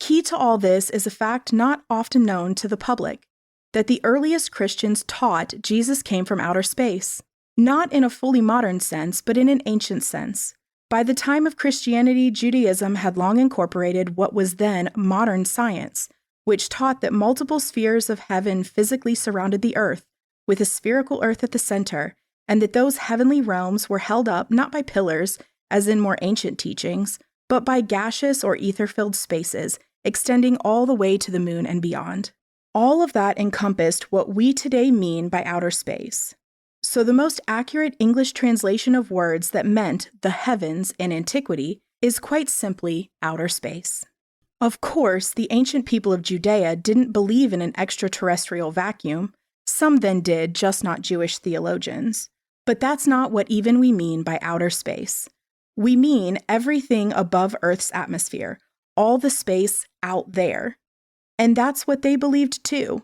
Key to all this is a fact not often known to the public, that the earliest Christians taught Jesus came from outer space, not in a fully modern sense, but in an ancient sense. By the time of Christianity, Judaism had long incorporated what was then modern science, which taught that multiple spheres of heaven physically surrounded the earth, with a spherical earth at the center, and that those heavenly realms were held up not by pillars, as in more ancient teachings, but by gaseous or ether-filled spaces, extending all the way to the moon and beyond. All of that encompassed what we today mean by outer space. So the most accurate English translation of words that meant the heavens in antiquity is quite simply outer space. Of course, the ancient people of Judea didn't believe in an extraterrestrial vacuum. Some then did, just not Jewish theologians. But that's not what even we mean by outer space. We mean everything above Earth's atmosphere, all the space out there. And that's what they believed too.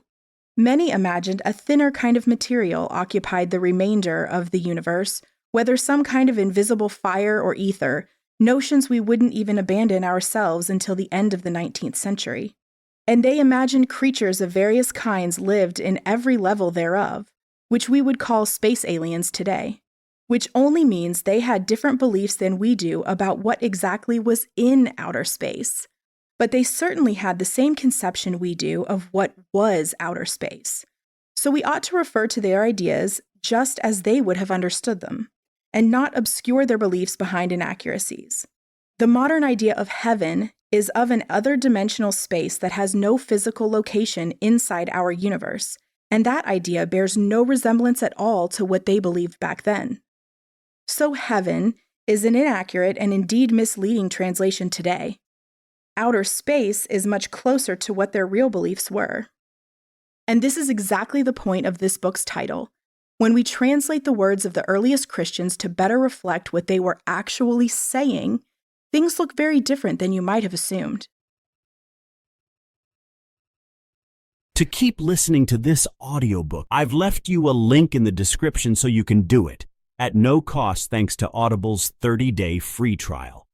Many imagined a thinner kind of material occupied the remainder of the universe, whether some kind of invisible fire or ether, notions we wouldn't even abandon ourselves until the end of the 19th century. And they imagined creatures of various kinds lived in every level thereof, which we would call space aliens today, which only means they had different beliefs than we do about what exactly was in outer space. But they certainly had the same conception we do of what was outer space. So we ought to refer to their ideas just as they would have understood them, and not obscure their beliefs behind inaccuracies. The modern idea of heaven is of an other-dimensional space that has no physical location inside our universe, and that idea bears no resemblance at all to what they believed back then. So heaven is an inaccurate and indeed misleading translation today. Outer space is much closer to what their real beliefs were. And this is exactly the point of this book's title. When we translate the words of the earliest Christians to better reflect what they were actually saying, things look very different than you might have assumed. To keep listening to this audiobook, I've left you a link in the description so you can do it, at no cost thanks to Audible's 30-day free trial.